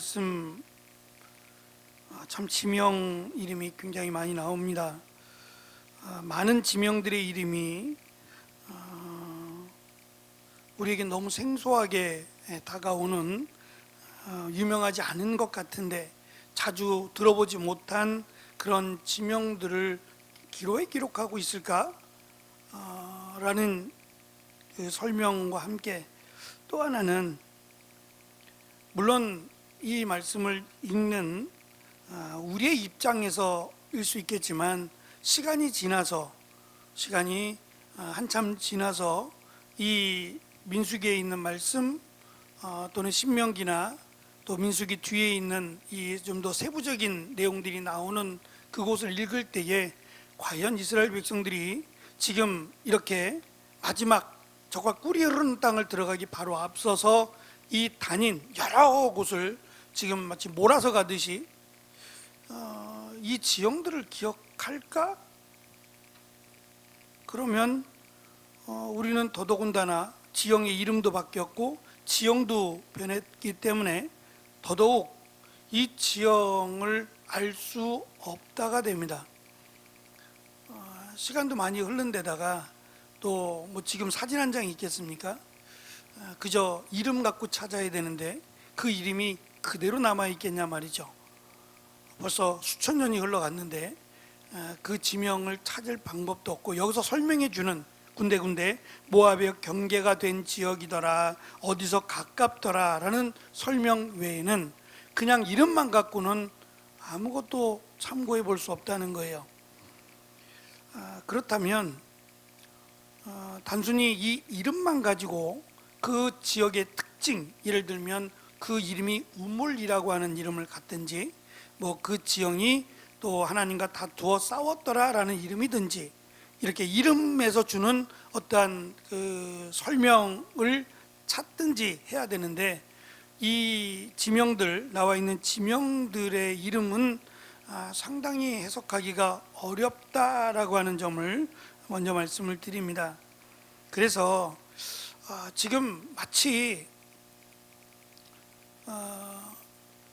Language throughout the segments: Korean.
말씀 참 지명 이름이 굉장히 많이 나옵니다. 많은 지명들의 이름이 우리에게 너무 생소하게 다가오는 유명하지 않은 것 같은데 자주 들어보지 못한 그런 지명들을 기로에 기록하고 있을까? 라는 그 설명과 함께 또 하나는 물론 이 말씀을 읽는 우리의 입장에서일 수 있겠지만 시간이 한참 지나서 이 민수기에 있는 말씀 또는 신명기나 또 민수기 뒤에 있는 이 좀 더 세부적인 내용들이 나오는 그곳을 읽을 때에 과연 이스라엘 백성들이 지금 이렇게 마지막 적과 꿀이 흐르는 땅을 들어가기 바로 앞서서 이 다닌 여러 곳을 지금 마치 몰아서 가듯이 이 지형들을 기억할까? 그러면 우리는 더더군다나 지형의 이름도 바뀌었고 지형도 변했기 때문에 더더욱 이 지형을 알 수 없다가 됩니다. 시간도 많이 흐른 데다가 또 뭐 지금 사진 한 장 있겠습니까? 그저 이름 갖고 찾아야 되는데 그 이름이 그대로 남아있겠냐 말이죠. 벌써 수천 년이 흘러갔는데 그 지명을 찾을 방법도 없고 여기서 설명해 주는 군데군데 모압의 경계가 된 지역이더라, 어디서 가깝더라 라는 설명 외에는 그냥 이름만 갖고는 아무것도 참고해 볼 수 없다는 거예요. 그렇다면 단순히 이 이름만 가지고 그 지역의 특징, 예를 들면 그 이름이 우물이라고 하는 이름을 갖든지 뭐 그 지형이 또 하나님과 다투어 싸웠더라 라는 이름이든지 이렇게 이름에서 주는 어떠한 그 설명을 찾든지 해야 되는데 이 지명들, 나와 있는 지명들의 이름은 상당히 해석하기가 어렵다라고 하는 점을 먼저 말씀을 드립니다. 그래서 지금 마치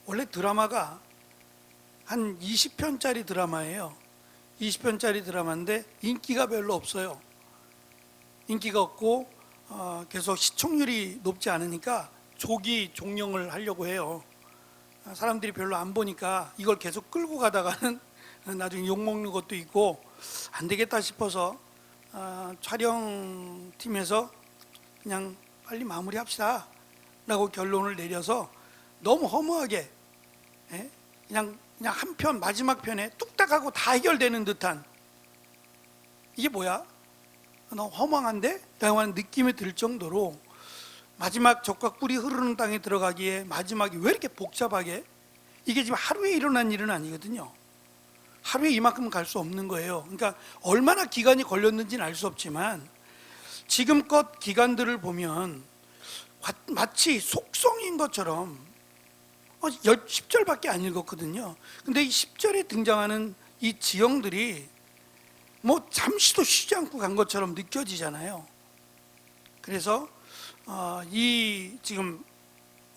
원래 드라마가 한 20편짜리 드라마예요. 20편짜리 드라마인데 인기가 별로 없어요. 인기가 없고 계속 시청률이 높지 않으니까 조기 종영을 하려고 해요. 사람들이 별로 안 보니까 이걸 계속 끌고 가다가는 나중에 욕먹는 것도 있고 안 되겠다 싶어서 촬영팀에서 그냥 빨리 마무리합시다 라고 결론을 내려서 너무 허무하게 그냥 한 편, 마지막 편에 뚝딱 하고 다 해결되는 듯한, 이게 뭐야? 너무 허망한데? 라고 하는 느낌이 들 정도로 마지막 적과 꿀이 흐르는 땅에 들어가기에 마지막이 왜 이렇게 복잡하게, 이게 지금 하루에 일어난 일은 아니거든요. 하루에 이만큼 갈 수 없는 거예요. 그러니까 얼마나 기간이 걸렸는지는 알 수 없지만 지금껏 기간들을 보면 마치 속성인 것처럼 10절밖에 안 읽었거든요. 근데 이 10절에 등장하는 이 지형들이 뭐 잠시도 쉬지 않고 간 것처럼 느껴지잖아요. 그래서 이 지금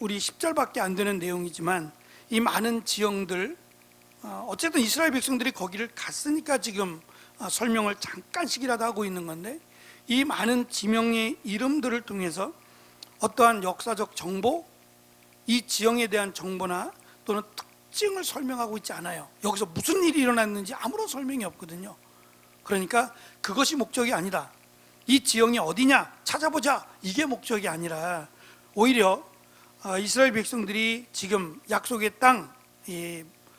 우리 10절밖에 안 되는 내용이지만 이 많은 지형들, 어쨌든 이스라엘 백성들이 거기를 갔으니까 지금 설명을 잠깐씩이라도 하고 있는 건데 이 많은 지명의 이름들을 통해서 어떠한 역사적 정보, 이 지형에 대한 정보나 또는 특징을 설명하고 있지 않아요. 여기서 무슨 일이 일어났는지 아무런 설명이 없거든요. 그러니까 그것이 목적이 아니다. 이 지형이 어디냐 찾아보자, 이게 목적이 아니라 오히려 이스라엘 백성들이 지금 약속의 땅,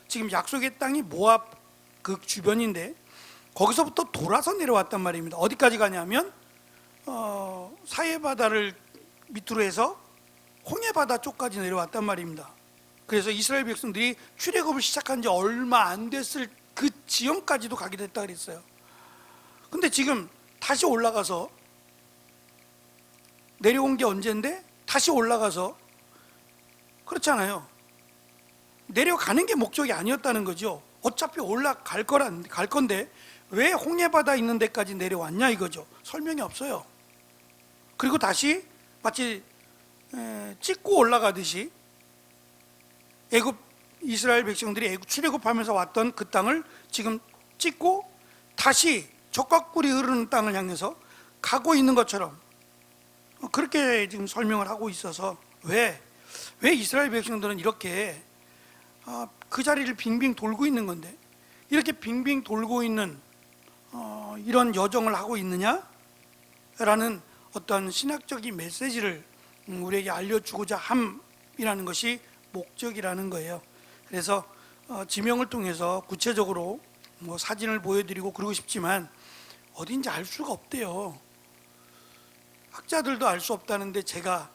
지금 약속의 땅이 모압 그 주변인데 거기서부터 돌아서 내려왔단 말입니다. 어디까지 가냐면 사해바다를 밑으로 해서 홍해바다 쪽까지 내려왔단 말입니다. 그래서 이스라엘 백성들이 출애굽을 시작한 지 얼마 안 됐을 그 지형까지도 가게 됐다 그랬어요. 근데 지금 다시 올라가서 내려온 게 언젠데 다시 올라가서, 그렇잖아요. 내려가는 게 목적이 아니었다는 거죠. 어차피 올라갈 갈 건데 왜 홍해바다 있는 데까지 내려왔냐 이거죠. 설명이 없어요. 그리고 다시 마치 찍고 올라가듯이 애굽 이스라엘 백성들이 애굽 출애굽하면서 왔던 그 땅을 지금 찍고 다시 젖과 꿀이 흐르는 땅을 향해서 가고 있는 것처럼 그렇게 지금 설명을 하고 있어서 왜 이스라엘 백성들은 이렇게 그 자리를 빙빙 돌고 있는 건데 이렇게 빙빙 돌고 있는 이런 여정을 하고 있느냐라는 어떤 신학적인 메시지를 우리에게 알려주고자 함이라는 것이 목적이라는 거예요. 그래서 지명을 통해서 구체적으로 사진을 보여드리고 그러고 싶지만 어딘지 알 수가 없대요. 학자들도 알 수 없다는데 제가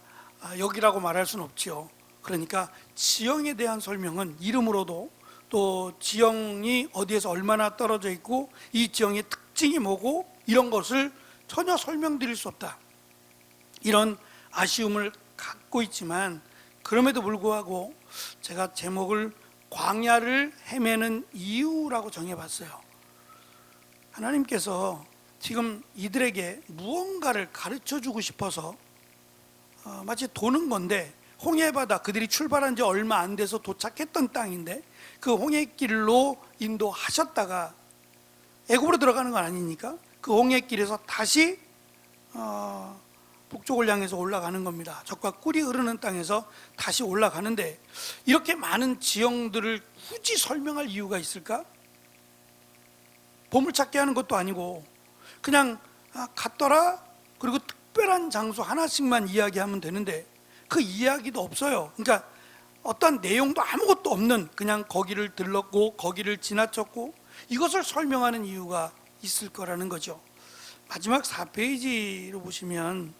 여기라고 말할 수는 없지요. 그러니까 지형에 대한 설명은 이름으로도 또 지형이 어디에서 얼마나 떨어져 있고 이 지형의 특징이 뭐고 이런 것을 전혀 설명드릴 수 없다, 이런 아쉬움을 갖고 있지만 그럼에도 불구하고 제가 제목을 광야를 헤매는 이유라고 정해봤어요. 하나님께서 지금 이들에게 무언가를 가르쳐주고 싶어서 마치 도는 건데, 홍해바다, 그들이 출발한 지 얼마 안 돼서 도착했던 땅인데 그 홍해길로 인도하셨다가 애굽으로 들어가는 건 아니니까 그 홍해길에서 다시 북쪽을 향해서 올라가는 겁니다. 젖과 꿀이 흐르는 땅에서 다시 올라가는데 이렇게 많은 지형들을 굳이 설명할 이유가 있을까? 보물찾기 하는 것도 아니고 그냥 갔더라, 그리고 특별한 장소 하나씩만 이야기하면 되는데 그 이야기도 없어요. 그러니까 어떤 내용도 아무것도 없는, 그냥 거기를 들렀고 거기를 지나쳤고, 이것을 설명하는 이유가 있을 거라는 거죠. 마지막 4페이지로 보시면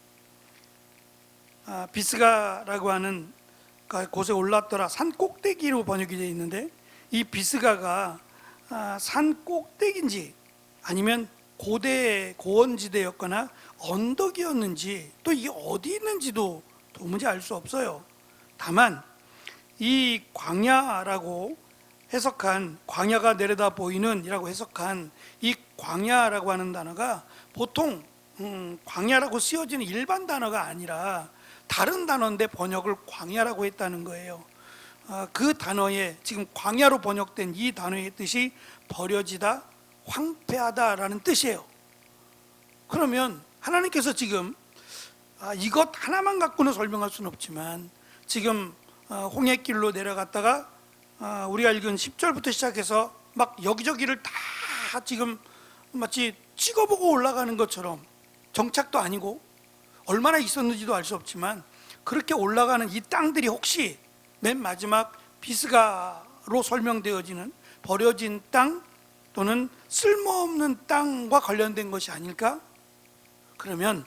비스가라고 하는 곳에 올랐더라, 산 꼭대기로 번역이 되어 있는데 이 비스가가 산 꼭대기인지 아니면 고대 고원지대였거나 언덕이었는지 또 이게 어디 있는지도 도무지 알 수 없어요. 다만 이 광야라고 해석한, 광야가 내려다 보이는 이라고 해석한 이 광야라고 하는 단어가 보통 광야라고 쓰여지는 일반 단어가 아니라 다른 단어인데 번역을 광야라고 했다는 거예요. 그 단어에 지금 광야로 번역된 이 단어의 뜻이 버려지다, 황폐하다라는 뜻이에요. 그러면 하나님께서 지금 이것 하나만 갖고는 설명할 수는 없지만 지금 홍해길로 내려갔다가 우리가 읽은 10절부터 시작해서 막 여기저기를 다 지금 마치 찍어보고 올라가는 것처럼, 정착도 아니고 얼마나 있었는지도 알 수 없지만 그렇게 올라가는 이 땅들이 혹시 맨 마지막 비스가로 설명되어지는 버려진 땅 또는 쓸모없는 땅과 관련된 것이 아닐까? 그러면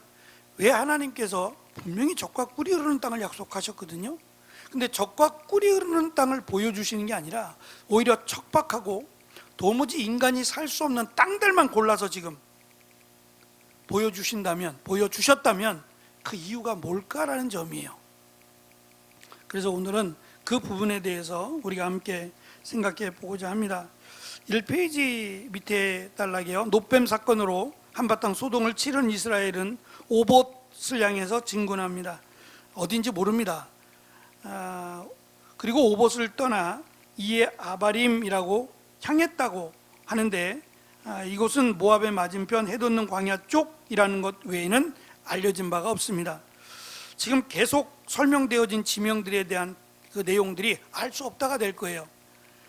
왜 하나님께서 분명히 젖과 꿀이 흐르는 땅을 약속하셨거든요. 근데 젖과 꿀이 흐르는 땅을 보여주시는 게 아니라 오히려 척박하고 도무지 인간이 살 수 없는 땅들만 골라서 지금 보여주셨다면 그 이유가 뭘까라는 점이에요. 그래서 오늘은 그 부분에 대해서 우리가 함께 생각해 보고자 합니다. 1페이지 밑에 단락이요. 노뱀 사건으로 한바탕 소동을 치른 이스라엘은 오봇을 향해서 진군합니다. 어딘지 모릅니다. 그리고 오봇을 떠나 이에 아바림이라고 향했다고 하는데 이곳은 모압의 맞은편 해돋는 광야 쪽이라는 것 외에는 알려진 바가 없습니다. 지금 계속 설명되어진 지명들에 대한 그 내용들이 알 수 없다가 될 거예요.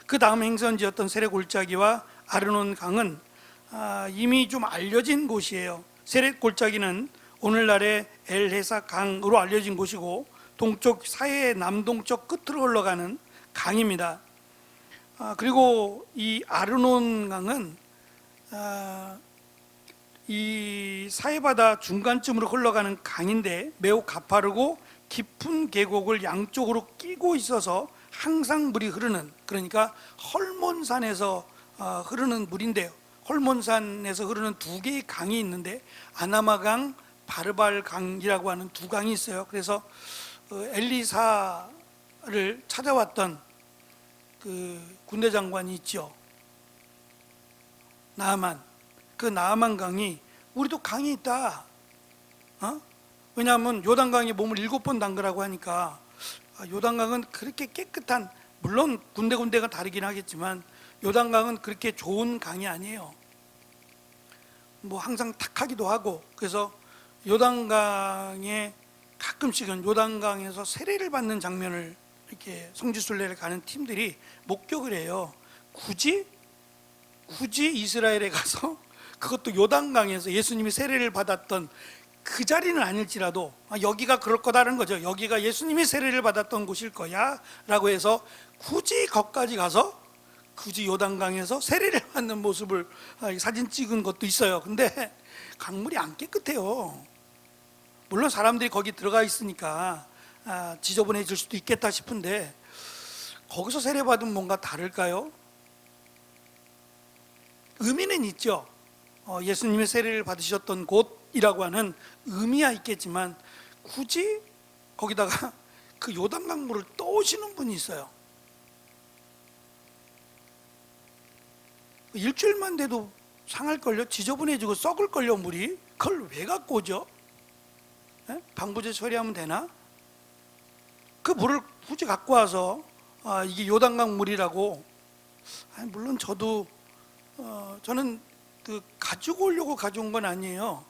그 다음 행선지였던 세렛 골짜기와 아르논 강은 이미 좀 알려진 곳이에요. 세렛 골짜기는 오늘날의 엘헤사 강으로 알려진 곳이고 동쪽 사해의 남동쪽 끝으로 흘러가는 강입니다. 그리고 이 아르논 강은 이 사해바다 중간쯤으로 흘러가는 강인데 매우 가파르고 깊은 계곡을 양쪽으로 끼고 있어서 항상 물이 흐르는, 그러니까 헐몬산에서 흐르는 물인데요. 헐몬산에서 흐르는 두 개의 강이 있는데 아나마강, 바르발강이라고 하는 두 강이 있어요. 그래서 엘리사를 찾아왔던 그 군대 장관이 있죠. 나아만. 그 나아만 강이 우리도 강이 있다. 왜냐하면 요단강에 몸을 7번 담그라고 하니까 요단강은 그렇게 깨끗한 물론 군데군데가 다르긴 하겠지만 요단강은 그렇게 좋은 강이 아니에요. 뭐 항상 탁하기도 하고, 그래서 요단강에 가끔씩은 요단강에서 세례를 받는 장면을 이렇게 성지순례를 가는 팀들이 목격을 해요. 굳이 이스라엘에 가서 그것도 요단강에서 예수님이 세례를 받았던 그 자리는 아닐지라도 여기가 그럴 거다라는 거죠. 여기가 예수님이 세례를 받았던 곳일 거야 라고 해서 굳이 거기까지 가서 굳이 요단강에서 세례를 받는 모습을 사진 찍은 것도 있어요. 근데 강물이 안 깨끗해요. 물론 사람들이 거기 들어가 있으니까 지저분해질 수도 있겠다 싶은데 거기서 세례 받으면 뭔가 다를까요? 의미는 있죠. 예수님의 세례를 받으셨던 곳이라고 하는 의미야 있겠지만 굳이 거기다가 그 요단강 물을 떠오시는 분이 있어요. 일주일만 돼도 상할걸요? 지저분해지고 썩을걸요 물이? 그걸 왜 갖고 오죠? 방부제 처리하면 되나? 그 물을 굳이 갖고 와서 이게 요단강 물이라고. 물론 저는 그 가지고 오려고 가져온 건 아니에요.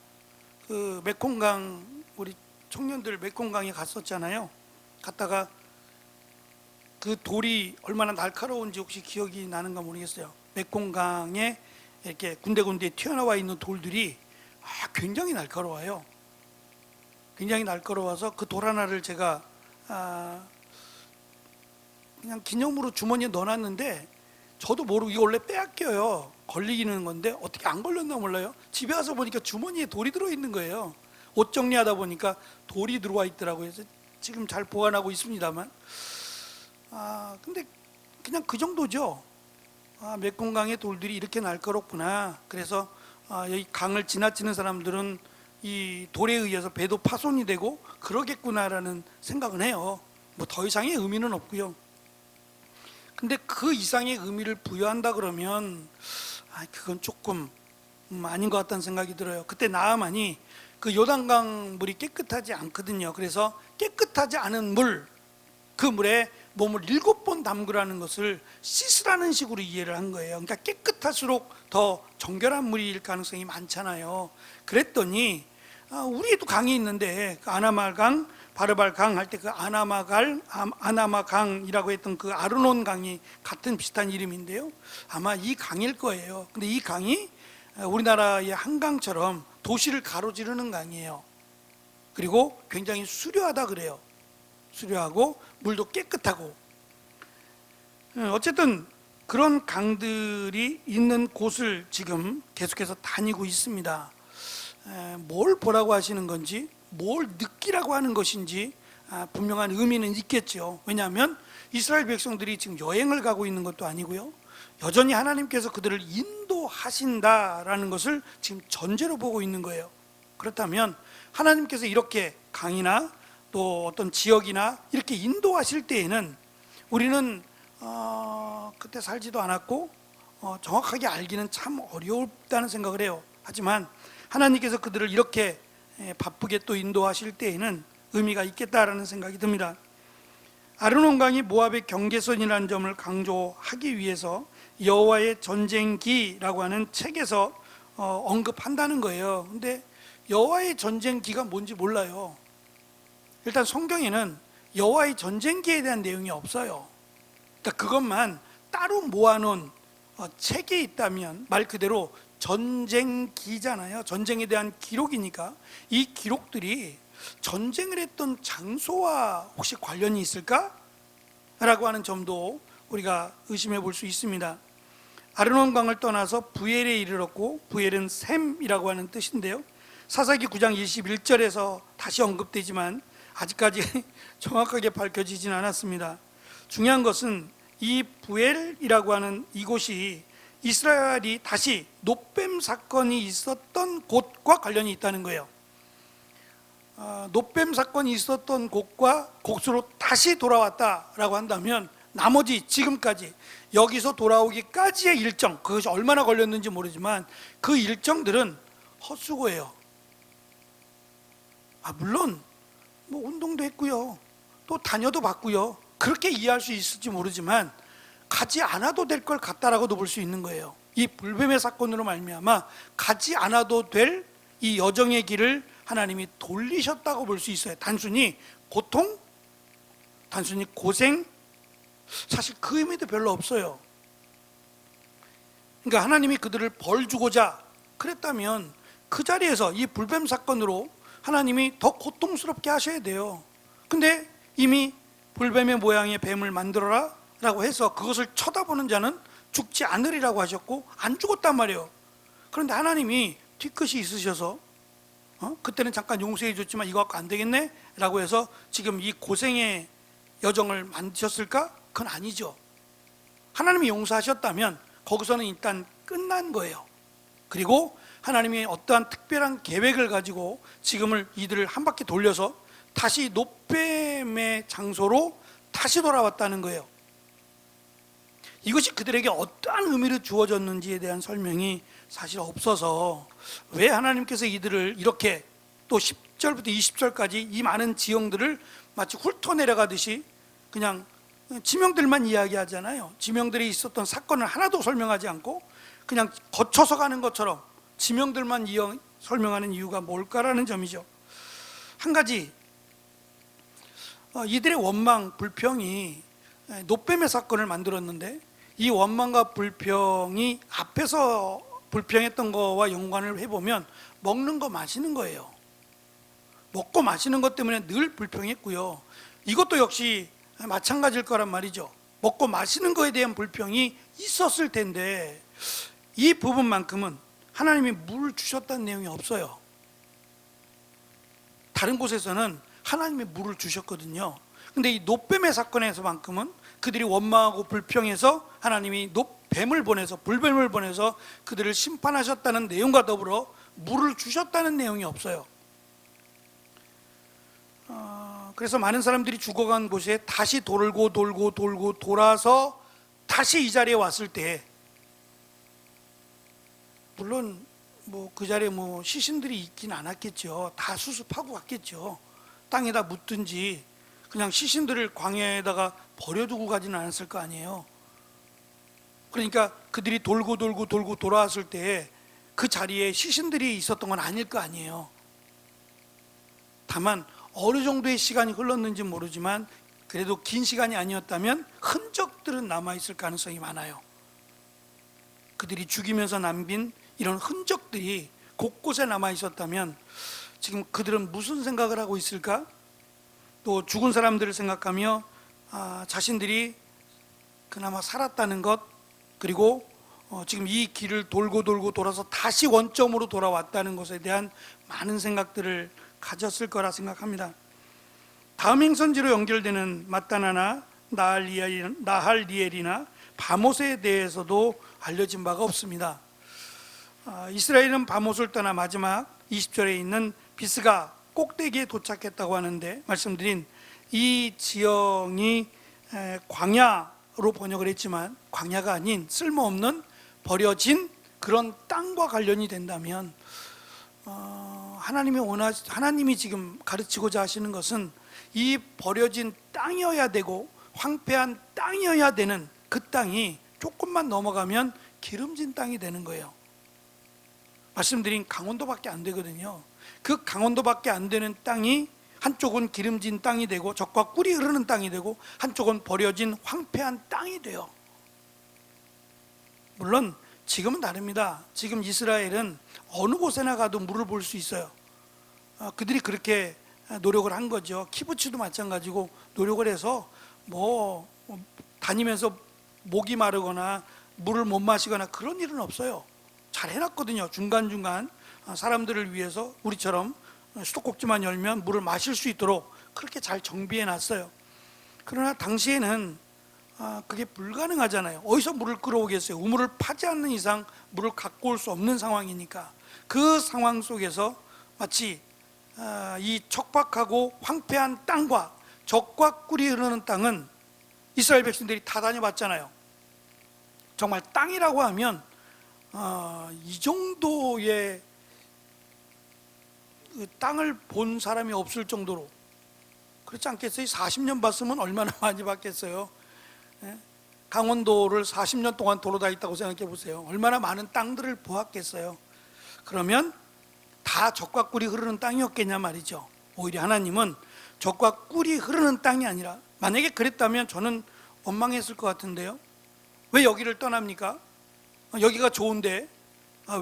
그 메콩강, 우리 청년들 메콩강에 갔었잖아요. 갔다가 그 돌이 얼마나 날카로운지 혹시 기억이 나는가 모르겠어요. 메콩강에 이렇게 군데군데 튀어나와 있는 돌들이 굉장히 날카로워요. 굉장히 날카로워서 그 돌 하나를 제가 그냥 기념으로 주머니에 넣어놨는데 저도 모르고 이거 원래 빼앗겨요. 걸리기는 건데 어떻게 안 걸렸나 몰라요. 집에 와서 보니까 주머니에 돌이 들어있는 거예요. 옷 정리하다 보니까 돌이 들어와 있더라고요. 그래서 지금 잘 보관하고 있습니다만 근데 그냥 그 정도죠. 메콩강의 돌들이 이렇게 날카롭구나. 그래서 여기 강을 지나치는 사람들은 이 돌에 의해서 배도 파손이 되고 그러겠구나라는 생각은 해요. 뭐 더 이상의 의미는 없고요. 근데 그 이상의 의미를 부여한다 그러면 그건 조금 아닌 것 같다는 생각이 들어요. 그때 나아만이 그 요단강 물이 깨끗하지 않거든요. 그래서 깨끗하지 않은 물, 그 물에 몸을 7번 담그라는 것을 씻으라는 식으로 이해를 한 거예요. 그러니까 깨끗할수록 더 정결한 물일 가능성이 많잖아요. 그랬더니 우리에도 강이 있는데 그 아나마강, 바르발강 할 때 그 아나마강이라고 했던 그 아르논 강이 같은 비슷한 이름인데요. 아마 이 강일 거예요. 근데 이 강이 우리나라의 한강처럼 도시를 가로지르는 강이에요. 그리고 굉장히 수려하다 그래요. 수려하고 물도 깨끗하고. 어쨌든 그런 강들이 있는 곳을 지금 계속해서 다니고 있습니다. 뭘 보라고 하시는 건지, 뭘 느끼라고 하는 것인지 분명한 의미는 있겠죠. 왜냐하면 이스라엘 백성들이 지금 여행을 가고 있는 것도 아니고요, 여전히 하나님께서 그들을 인도하신다라는 것을 지금 전제로 보고 있는 거예요. 그렇다면 하나님께서 이렇게 강이나 또 어떤 지역이나 이렇게 인도하실 때에는 우리는 그때 살지도 않았고 정확하게 알기는 참 어렵다는 생각을 해요. 하지만 하나님께서 그들을 이렇게 바쁘게 또 인도하실 때에는 의미가 있겠다라는 생각이 듭니다. 아르논강이 모압의 경계선이라는 점을 강조하기 위해서 여호와의 전쟁기라고 하는 책에서 언급한다는 거예요. 근데 여호와의 전쟁기가 뭔지 몰라요. 일단 성경에는 여호와의 전쟁기에 대한 내용이 없어요. 그러니까 그것만 따로 모아놓은 책에 있다면 말 그대로 전쟁기잖아요. 전쟁에 대한 기록이니까 이 기록들이 전쟁을 했던 장소와 혹시 관련이 있을까? 라고 하는 점도 우리가 의심해 볼 수 있습니다. 아르논강을 떠나서 부엘에 이르렀고, 부엘은 샘이라고 하는 뜻인데요, 사사기 9장 21절에서 다시 언급되지만 아직까지 정확하게 밝혀지진 않았습니다. 중요한 것은 이 부엘이라고 하는 이곳이 이스라엘이 다시 놋뱀 사건이 있었던 곳과 관련이 있다는 거예요. 놋뱀 사건이 있었던 곳으로 다시 돌아왔다라고 한다면 나머지 지금까지 여기서 돌아오기까지의 일정, 그것이 얼마나 걸렸는지 모르지만 그 일정들은 헛수고예요. 물론 뭐 운동도 했고요, 또 다녀도 봤고요, 그렇게 이해할 수 있을지 모르지만 가지 않아도 될 걸 갔다라고도 볼 수 있는 거예요. 이 불뱀의 사건으로 말미암아 가지 않아도 될 이 여정의 길을 하나님이 돌리셨다고 볼 수 있어요. 단순히 고통, 단순히 고생, 사실 그 의미도 별로 없어요. 그러니까 하나님이 그들을 벌 주고자 그랬다면 그 자리에서 이 불뱀 사건으로 하나님이 더 고통스럽게 하셔야 돼요. 근데 이미 불뱀의 모양의 뱀을 만들어라 라고 해서 그것을 쳐다보는 자는 죽지 않으리라고 하셨고 안 죽었단 말이에요. 그런데 하나님이 뒤끝이 있으셔서 그때는 잠깐 용서해 줬지만 이거 갖고 안 되겠네 라고 해서 지금 이 고생의 여정을 만드셨을까? 그건 아니죠. 하나님이 용서하셨다면 거기서는 일단 끝난 거예요. 그리고 하나님이 어떠한 특별한 계획을 가지고 지금을 이들을 한 바퀴 돌려서 다시 노뱀의 장소로 다시 돌아왔다는 거예요. 이것이 그들에게 어떠한 의미를 주어졌는지에 대한 설명이 사실 없어서 왜 하나님께서 이들을 이렇게 또 10절부터 20절까지 이 많은 지형들을 마치 훑어내려가듯이 그냥 지명들만 이야기하잖아요. 지명들이 있었던 사건을 하나도 설명하지 않고 그냥 거쳐서 가는 것처럼 지명들만 설명하는 이유가 뭘까라는 점이죠. 한 가지, 이들의 원망, 불평이 노뱀의 사건을 만들었는데 이 원망과 불평이 앞에서 불평했던 거와 연관을 해보면 먹는 거 마시는 거예요. 먹고 마시는 것 때문에 늘 불평했고요. 이것도 역시 마찬가지일 거란 말이죠. 먹고 마시는 거에 대한 불평이 있었을 텐데 이 부분만큼은 하나님이 물 주셨다는 내용이 없어요. 다른 곳에서는 하나님이 물을 주셨거든요. 근데 이 노뱀의 사건에서만큼은 그들이 원망하고 불평해서 하나님이 뱀을 보내서 불뱀을 보내서 그들을 심판하셨다는 내용과 더불어 물을 주셨다는 내용이 없어요. 그래서 많은 사람들이 죽어간 곳에 다시 돌고 돌아서 다시 이 자리에 왔을 때, 물론 뭐 그 자리에 뭐 시신들이 있긴 않았겠죠. 다 수습하고 갔겠죠. 땅에다 묻든지 그냥 시신들을 광야에다가 버려두고 가지는 않았을 거 아니에요. 그러니까 그들이 돌고 돌아왔을 때 그 자리에 시신들이 있었던 건 아닐 거 아니에요. 다만 어느 정도의 시간이 흘렀는지 모르지만 그래도 긴 시간이 아니었다면 흔적들은 남아있을 가능성이 많아요. 그들이 죽이면서 남긴 이런 흔적들이 곳곳에 남아있었다면 지금 그들은 무슨 생각을 하고 있을까? 또 죽은 사람들을 생각하며 자신들이 그나마 살았다는 것, 그리고 지금 이 길을 돌고 돌아서 다시 원점으로 돌아왔다는 것에 대한 많은 생각들을 가졌을 거라 생각합니다. 다음 행선지로 연결되는 mat단아나 나할리엘이나 바못에 대해서도 알려진 바가 없습니다. 이스라엘은 바못을 떠나 마지막 20절에 있는 비스가 꼭대기에 도착했다고 하는데, 말씀드린 이 지형이 광야로 번역을 했지만 광야가 아닌 쓸모없는 버려진 그런 땅과 관련이 된다면 하나님이 지금 가르치고자 하시는 것은 이 버려진 땅이어야 되고 황폐한 땅이어야 되는 그 땅이 조금만 넘어가면 기름진 땅이 되는 거예요. 말씀드린 강원도밖에 안 되거든요. 그 강원도밖에 안 되는 땅이 한쪽은 기름진 땅이 되고 젖과 꿀이 흐르는 땅이 되고 한쪽은 버려진 황폐한 땅이 돼요. 물론 지금은 다릅니다. 지금 이스라엘은 어느 곳에나 가도 물을 볼 수 있어요. 그들이 그렇게 노력을 한 거죠. 키부츠도 마찬가지고 노력을 해서 다니면서 목이 마르거나 물을 못 마시거나 그런 일은 없어요. 잘 해놨거든요. 중간중간 사람들을 위해서 우리처럼 수도꼭지만 열면 물을 마실 수 있도록 그렇게 잘 정비해 놨어요. 그러나 당시에는 그게 불가능하잖아요. 어디서 물을 끌어오겠어요? 우물을 파지 않는 이상 물을 갖고 올 수 없는 상황이니까. 그 상황 속에서 마치 이 척박하고 황폐한 땅과 젖과 꿀이 흐르는 땅은 이스라엘 백성들이 다 다녀봤잖아요. 정말 땅이라고 하면 이 정도의 그 땅을 본 사람이 없을 정도로 그렇지 않겠어요? 40년 봤으면 얼마나 많이 봤겠어요? 예? 강원도를 40년 동안 돌아다녔다고 생각해 보세요. 얼마나 많은 땅들을 보았겠어요? 그러면 다 젖과 꿀이 흐르는 땅이었겠냐 말이죠. 오히려 하나님은 젖과 꿀이 흐르는 땅이 아니라, 만약에 그랬다면 저는 원망했을 것 같은데요. 왜 여기를 떠납니까? 여기가 좋은데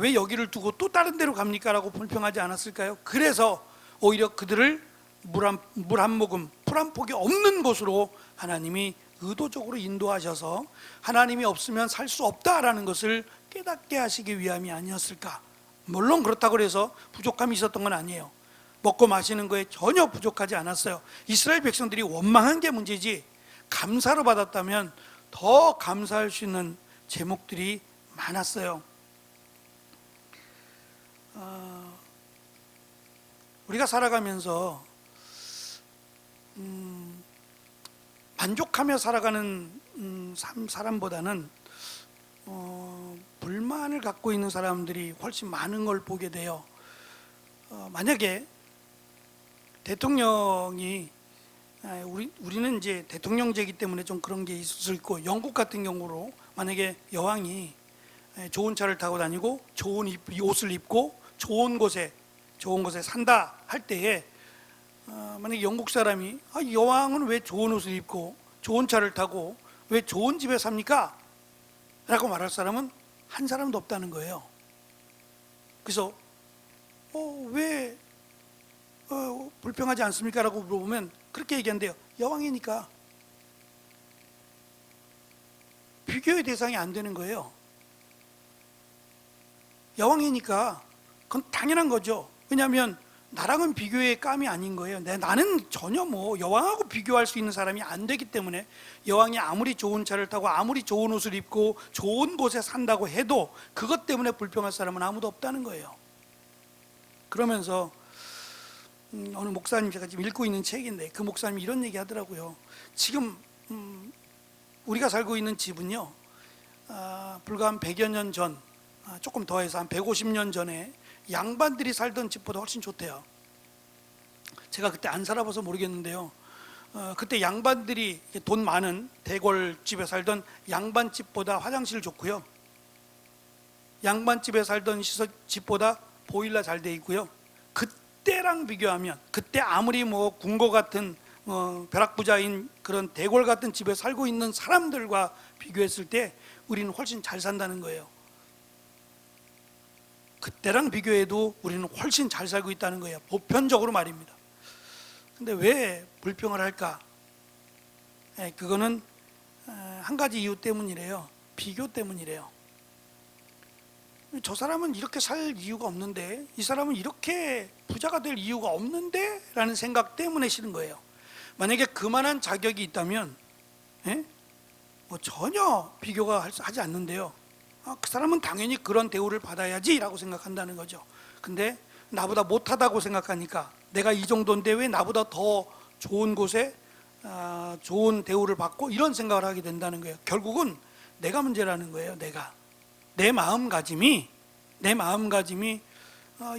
왜 여기를 두고 또 다른 데로 갑니까? 라고 불평하지 않았을까요? 그래서 오히려 그들을 물 한 모금, 풀 한 폭이 없는 곳으로 하나님이 의도적으로 인도하셔서 하나님이 없으면 살 수 없다라는 것을 깨닫게 하시기 위함이 아니었을까. 물론 그렇다고 해서 부족함이 있었던 건 아니에요. 먹고 마시는 거에 전혀 부족하지 않았어요. 이스라엘 백성들이 원망한 게 문제지, 감사로 받았다면 더 감사할 수 있는 제목들이 많았어요. 우리가 살아가면서 만족하며 살아가는 사람보다는 불만을 갖고 있는 사람들이 훨씬 많은 걸 보게 돼요. 만약에 대통령이, 우리는 이제 대통령제이기 때문에 좀 그런 게 있을 수 있고, 영국 같은 경우로 만약에 여왕이 좋은 차를 타고 다니고 좋은 옷을 입고 좋은 곳에 산다 할 때에 만약에 영국 사람이 여왕은 왜 좋은 옷을 입고 좋은 차를 타고 왜 좋은 집에 삽니까? 라고 말할 사람은 한 사람도 없다는 거예요. 그래서 왜 불평하지 않습니까? 라고 물어보면 그렇게 얘기한대요. 여왕이니까. 비교의 대상이 안 되는 거예요. 여왕이니까 그건 당연한 거죠. 왜냐하면 나랑은 비교의 감이 아닌 거예요. 나는 전혀 여왕하고 비교할 수 있는 사람이 안 되기 때문에, 여왕이 아무리 좋은 차를 타고 아무리 좋은 옷을 입고 좋은 곳에 산다고 해도 그것 때문에 불평할 사람은 아무도 없다는 거예요. 그러면서 어느 목사님, 제가 지금 읽고 있는 책인데 그 목사님이 이런 얘기 하더라고요. 지금 우리가 살고 있는 집은요, 불과 한 100여 년 전, 조금 더해서 한 150년 전에 양반들이 살던 집보다 훨씬 좋대요. 제가 그때 안 살아봐서 모르겠는데요, 그때 양반들이 돈 많은 대궐집에 살던 양반집보다 화장실 좋고요, 양반집에 살던 집보다 보일러 잘 돼 있고요. 그때랑 비교하면, 그때 아무리 궁궐 같은 벼락부자인 그런 대궐 같은 집에 살고 있는 사람들과 비교했을 때 우리는 훨씬 잘 산다는 거예요. 그때랑 비교해도 우리는 훨씬 잘 살고 있다는 거예요. 보편적으로 말입니다. 근데 왜 불평을 할까? 그거는 한 가지 이유 때문이래요. 비교 때문이래요. 저 사람은 이렇게 살 이유가 없는데, 이 사람은 이렇게 부자가 될 이유가 없는데 라는 생각 때문에 싫은 거예요. 만약에 그만한 자격이 있다면 전혀 비교가 하지 않는데요, 그 사람은 당연히 그런 대우를 받아야지 라고 생각한다는 거죠. 근데 나보다 못하다고 생각하니까, 내가 이 정도인데 왜 나보다 더 좋은 곳에 좋은 대우를 받고, 이런 생각을 하게 된다는 거예요. 결국은 내가 문제라는 거예요. 내 마음가짐이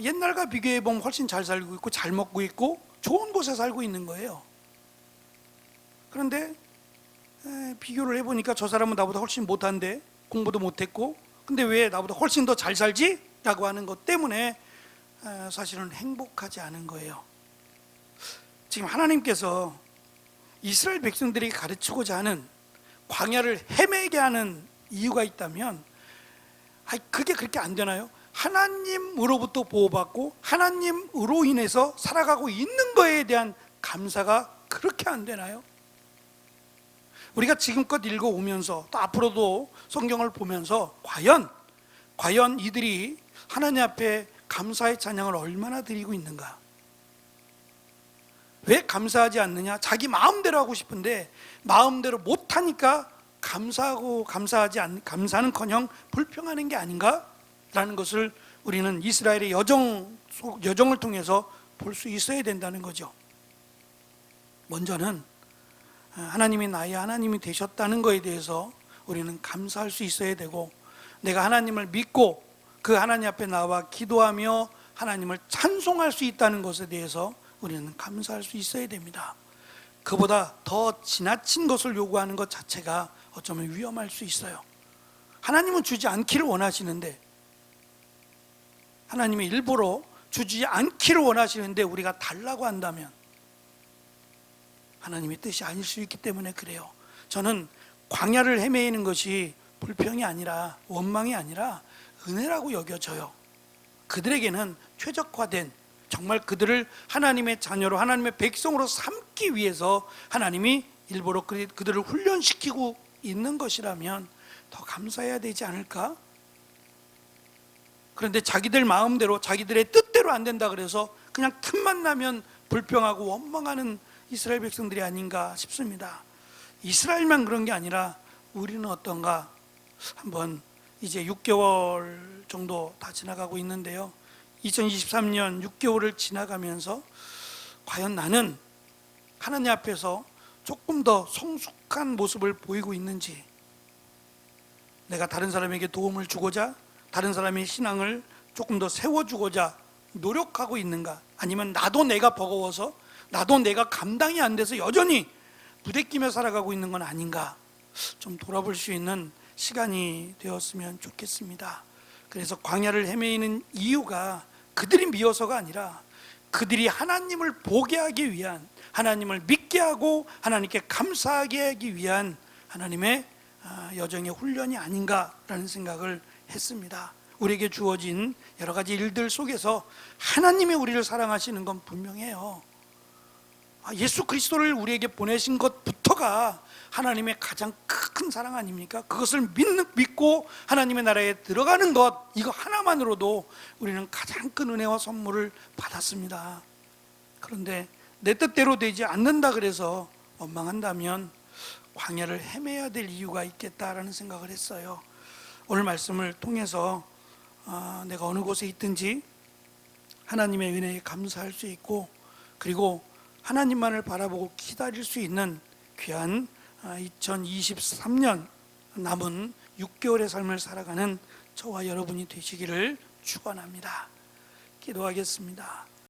옛날과 비교해 보면 훨씬 잘 살고 있고 잘 먹고 있고 좋은 곳에 살고 있는 거예요. 그런데 비교를 해보니까 저 사람은 나보다 훨씬 못한데, 공부도 못했고, 근데 왜 나보다 훨씬 더 잘 살지? 라고 하는 것 때문에 사실은 행복하지 않은 거예요. 지금 하나님께서 이스라엘 백성들이 가르치고자 하는, 광야를 헤매게 하는 이유가 있다면 그게 그렇게 안 되나요? 하나님으로부터 보호받고 하나님으로 인해서 살아가고 있는 거에 대한 감사가 그렇게 안 되나요? 우리가 지금껏 읽어오면서 또 앞으로도 성경을 보면서 과연 이들이 하나님 앞에 감사의 찬양을 얼마나 드리고 있는가? 왜 감사하지 않느냐? 자기 마음대로 하고 싶은데 마음대로 못하니까 감사는커녕 불평하는 게 아닌가? 라는 것을 우리는 이스라엘의 여정을 통해서 볼 수 있어야 된다는 거죠. 먼저는 하나님이 나의 하나님이 되셨다는 것에 대해서 우리는 감사할 수 있어야 되고, 내가 하나님을 믿고 그 하나님 앞에 나와 기도하며 하나님을 찬송할 수 있다는 것에 대해서 우리는 감사할 수 있어야 됩니다. 그보다 더 지나친 것을 요구하는 것 자체가 어쩌면 위험할 수 있어요. 하나님은 주지 않기를 원하시는데, 하나님이 일부러 주지 않기를 원하시는데 우리가 달라고 한다면 하나님의 뜻이 아닐 수 있기 때문에 그래요. 저는 광야를 헤매이는 것이 불평이 아니라, 원망이 아니라 은혜라고 여겨져요. 그들에게는 최적화된, 정말 그들을 하나님의 자녀로, 하나님의 백성으로 삼기 위해서 하나님이 일부러 그들을 훈련시키고 있는 것이라면 더 감사해야 되지 않을까? 그런데 자기들 마음대로, 자기들의 뜻대로 안 된다 그래서 그냥 틈만 나면 불평하고 원망하는 이스라엘 백성들이 아닌가 싶습니다. 이스라엘만 그런 게 아니라 우리는 어떤가? 한번 이제 6개월 정도 다 지나가고 있는데요, 2023년 6개월을 지나가면서 과연 나는 하나님 앞에서 조금 더 성숙한 모습을 보이고 있는지, 내가 다른 사람에게 도움을 주고자, 다른 사람의 신앙을 조금 더 세워주고자 노력하고 있는가? 아니면 나도 내가 버거워서, 나도 내가 감당이 안 돼서 여전히 부대끼며 살아가고 있는 건 아닌가? 좀 돌아볼 수 있는 시간이 되었으면 좋겠습니다. 그래서 광야를 헤매이는 이유가 그들이 미워서가 아니라 그들이 하나님을 보게 하기 위한, 하나님을 믿게 하고 하나님께 감사하게 하기 위한 하나님의 여정의 훈련이 아닌가라는 생각을 했습니다. 우리에게 주어진 여러 가지 일들 속에서 하나님이 우리를 사랑하시는 건 분명해요. 예수 그리스도를 우리에게 보내신 것부터가 하나님의 가장 큰 사랑 아닙니까? 그것을 믿고 하나님의 나라에 들어가는 것, 이거 하나만으로도 우리는 가장 큰 은혜와 선물을 받았습니다. 그런데 내 뜻대로 되지 않는다 그래서 원망한다면 광야를 헤매야 될 이유가 있겠다라는 생각을 했어요. 오늘 말씀을 통해서 내가 어느 곳에 있든지 하나님의 은혜에 감사할 수 있고, 그리고 하나님만을 바라보고 기다릴 수 있는 귀한 2023년 남은 6개월의 삶을 살아가는 저와 여러분이 되시기를 축원합니다. 기도하겠습니다.